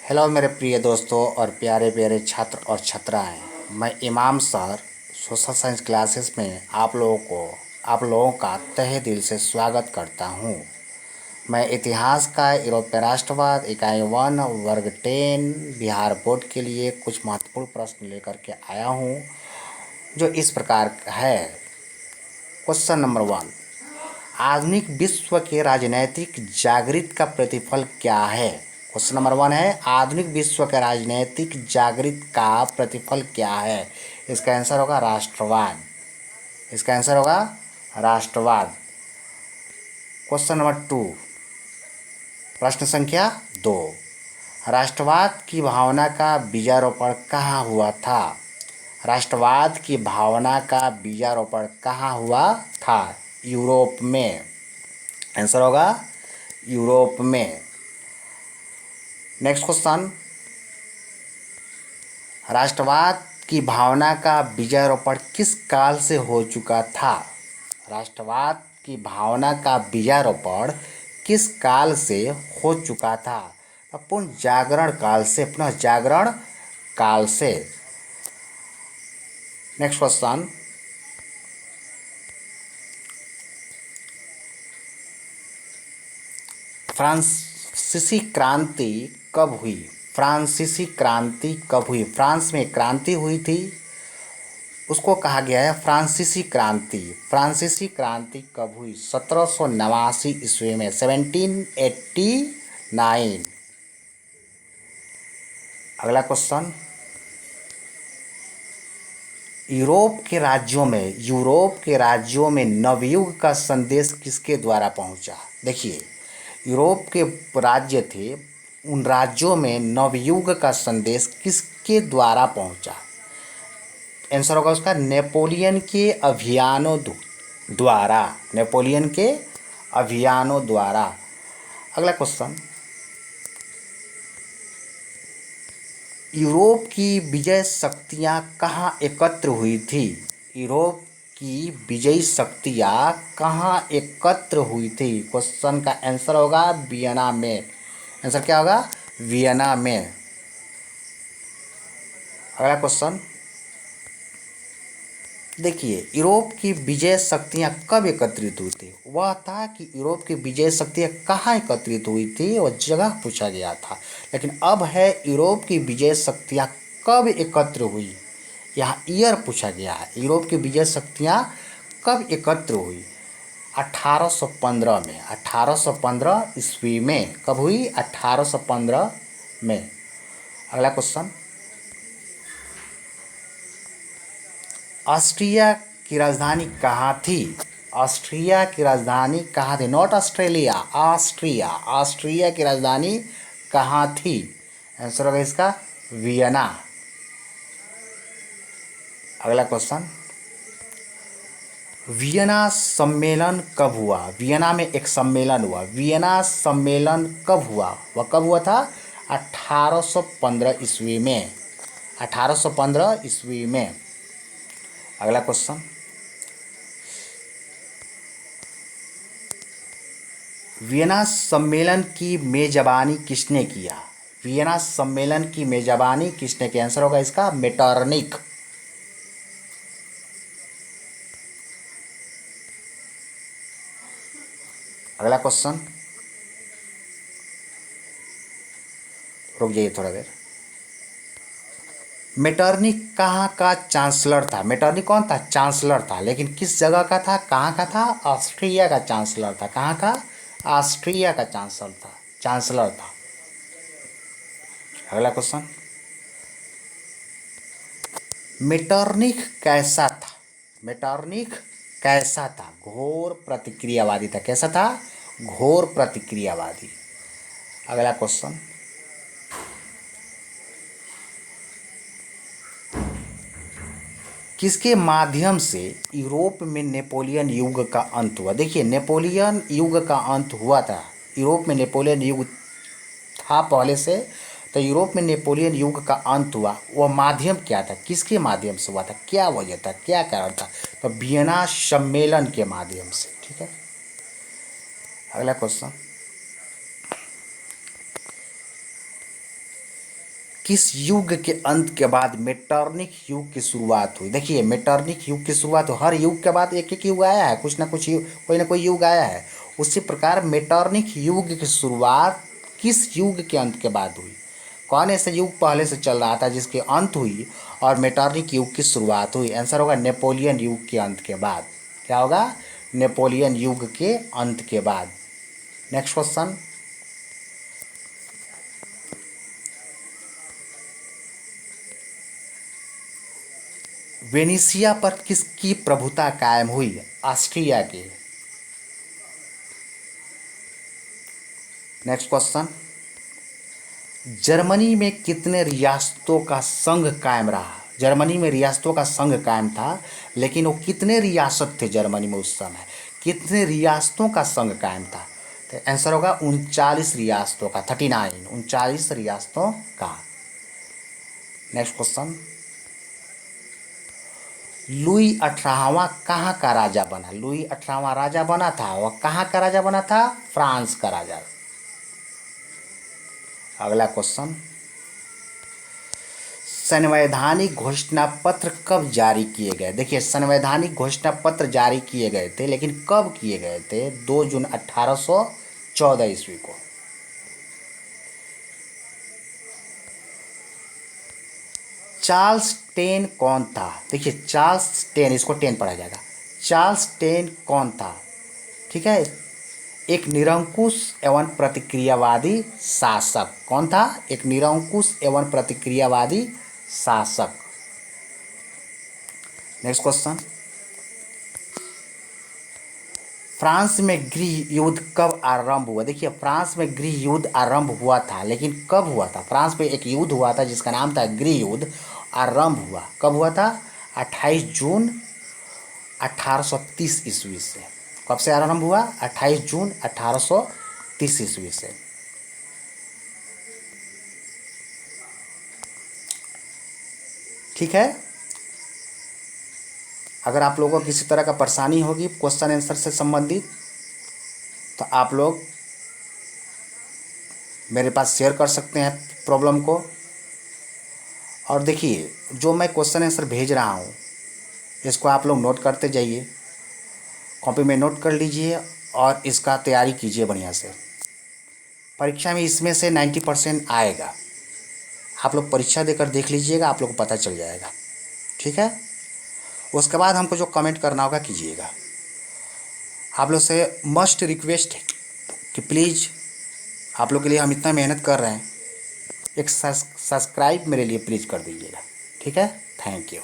Hello मेरे प्रिय दोस्तों और प्यारे प्यारे छात्र और छात्राएं। मैं इमाम सर सोशल साइंस क्लासेस में आप लोगों का तहे दिल से स्वागत करता हूं। मैं इतिहास का यूरोपीय राष्ट्रवाद इकाई 1 वर्ग 10 बिहार बोर्ड के लिए कुछ महत्वपूर्ण प्रश्न लेकर के आया हूं, जो इस प्रकार है। क्वेश्चन नंबर 1, आधुनिक विश्व के राजनैतिक जागृति का प्रतिफल क्या है? क्वेश्चन नंबर 1 है, आधुनिक विश्व के राजनैतिक जागृति का प्रतिफल क्या है? इसका आंसर होगा राष्ट्रवाद। इसका आंसर होगा राष्ट्रवाद। क्वेश्चन नंबर 2, प्रश्न संख्या 2, राष्ट्रवाद की भावना का बीजारोपण कहाँ हुआ था? राष्ट्रवाद की भावना का बीजारोपण कहाँ हुआ था? यूरोप में। आंसर होगा यूरोप में। नेक्स्ट क्वेश्चन, राष्ट्रवाद की भावना का बीजारोपण किस काल से हो चुका था? राष्ट्रवाद की भावना का बीजारोपण किस काल से हो चुका था? पुनः जागरण काल से। नेक्स्ट क्वेश्चन, फ्रांसीसी क्रांति कब हुई? फ्रांसीसी क्रांति कब हुई? फ्रांस में क्रांति हुई थी, उसको कहा गया है फ्रांसीसी क्रांति। फ्रांसीसी क्रांति कब हुई? 1789 ईस्वी में, 1789। अगला क्वेश्चन, यूरोप के राज्यों में नवयुग का संदेश किसके द्वारा पहुंचा? देखिए, यूरोप के राज्य थे, उन राज्यों में नवयुग का संदेश किसके द्वारा पहुंचा? आंसर होगा उसका नेपोलियन के अभियानों द्वारा। नेपोलियन के अभियानों द्वारा। अगला क्वेश्चन, यूरोप की विजय शक्तियाँ कहाँ एकत्र हुई थी? यूरोप की विजयी शक्तियाँ कहाँ एकत्र हुई थी? क्वेश्चन का आंसर होगा वियना में। आंसर क्या होगा? वियना में। अगला क्वेश्चन, देखिए, यूरोप की विजय शक्तियाँ कब एकत्रित हुई थी? वह था कि यूरोप की विजय शक्तियाँ कहाँ एकत्रित हुई थी, वह जगह पूछा गया था। लेकिन अब है यूरोप की विजय शक्तियाँ कब एकत्र हुई, यहाँ ईयर पूछा गया है। यूरोप की विजय शक्तियाँ कब एकत्र हुई? 1815 में। 1815 ईस्वी में। कब हुई? 1815 में। अगला क्वेश्चन, ऑस्ट्रिया की राजधानी कहाँ थी? ऑस्ट्रिया की राजधानी कहाँ थी? Not Australia, Austria. ऑस्ट्रिया की राजधानी कहाँ थी? आंसर होगा इसका वियना। अगला क्वेश्चन, वियना सम्मेलन कब हुआ? वियना में एक सम्मेलन हुआ। वियना सम्मेलन कब हुआ? वह कब हुआ था? 1815 ईस्वी में। 1815 ईस्वी में। अगला क्वेश्चन, वियना सम्मेलन की मेजबानी किसने किया? वियना सम्मेलन की मेजबानी किसने किया? आंसर होगा इसका मेटरनिख। अगला क्वेश्चन, रुक जाइए थोड़ा देर। मेटरनिख कहाँ का चांसलर था? मेटरनिख कौन था? चांसलर था। लेकिन किस जगह का था? कहाँ का था? ऑस्ट्रिया का चांसलर था। कहाँ का? ऑस्ट्रिया का चांसलर था। अगला क्वेश्चन, मेटरनिख कैसा था? मेटरनिख कैसा था? घोर प्रतिक्रियावादी था। कैसा था? घोर प्रतिक्रियावादी। अगला क्वेश्चन, किसके माध्यम से यूरोप में नेपोलियन युग का अंत हुआ? देखिए, नेपोलियन युग का अंत हुआ था। यूरोप में नेपोलियन युग था पहले से, तो यूरोप में नेपोलियन युग का अंत हुआ। वह माध्यम क्या था? किसके माध्यम से हुआ था? क्या वजह था? क्या कारण था? तो वियना सम्मेलन के माध्यम से। ठीक है। अगला क्वेश्चन, किस युग के अंत के बाद मेटरनिक युग की शुरुआत हुई? देखिए, मेटरनिक युग की शुरुआत हर युग के बाद एक एक युग आया है, कुछ ना कुछ युग, कोई ना कोई युग आया है। उसी प्रकार मेटरनिक युग की शुरुआत किस युग के अंत के बाद हुई? कौन ऐसा युग पहले से चल रहा था जिसकी अंत हुई और मेटरनिक युग की शुरुआत हुई? आंसर होगा नेपोलियन युग के अंत के बाद। क्या होगा? नेपोलियन युग के अंत के बाद। नेक्स्ट क्वेश्चन, वेनिसिया पर किसकी प्रभुता कायम हुई? ऑस्ट्रिया की। नेक्स्ट क्वेश्चन, जर्मनी में कितने रियासतों का संघ कायम रहा? जर्मनी में रियासतों का संघ कायम था, लेकिन वो कितने रियासत थे जर्मनी में उस समय? कितने रियासतों का संघ कायम था? तो आंसर होगा 39 रियासतों का, 39, 39 रियासतों का। नेक्स्ट क्वेश्चन, लुई 18वां कहाँ का राजा बना? लुई 18वां राजा बना था, वह कहाँ का राजा बना था? फ्रांस का राजा। अगला क्वेश्चन, संवैधानिक घोषणा पत्र कब जारी किए गए? देखिए, संवैधानिक घोषणा पत्र जारी किए गए थे, लेकिन कब किए गए थे? 2 जून 1814 ईस्वी को। चार्ल्स टेन कौन था? देखिए, चार्ल्स टेन, इसको 10 पढ़ा जाएगा। चार्ल्स टेन कौन था? ठीक है, एक निरंकुश एवं प्रतिक्रियावादी शासक। कौन था? एक निरंकुश एवं प्रतिक्रियावादी शासक। नेक्स्ट क्वेश्चन, फ्रांस में गृह युद्ध कब आरंभ हुआ? देखिए, फ्रांस में गृह युद्ध आरंभ हुआ था, लेकिन कब हुआ था? फ्रांस में एक युद्ध हुआ था जिसका नाम था गृह युद्ध, आरंभ हुआ कब हुआ था? 28 जून 1830 ईस्वी से। कब से आरंभ हुआ? 28 जून 1830 ईस्वी से। ठीक है, अगर आप लोगों को किसी तरह का परेशानी होगी क्वेश्चन आंसर से संबंधित, तो आप लोग मेरे पास शेयर कर सकते हैं प्रॉब्लम को। और देखिए, जो मैं क्वेश्चन आंसर भेज रहा हूँ, इसको आप लोग नोट करते जाइए, कॉपी में नोट कर लीजिए और इसका तैयारी कीजिए बढ़िया से। परीक्षा में इसमें से 90% आएगा। आप लोग परीक्षा देकर देख लीजिएगा, आप लोग को पता चल जाएगा। ठीक है, उसके बाद हमको जो कमेंट करना होगा कीजिएगा। आप लोग से मस्ट रिक्वेस्ट है कि प्लीज़, आप लोग के लिए हम इतना मेहनत कर रहे हैं, एक सब्सक्राइब मेरे लिए प्लीज़ कर दीजिएगा। ठीक है, थैंक यू।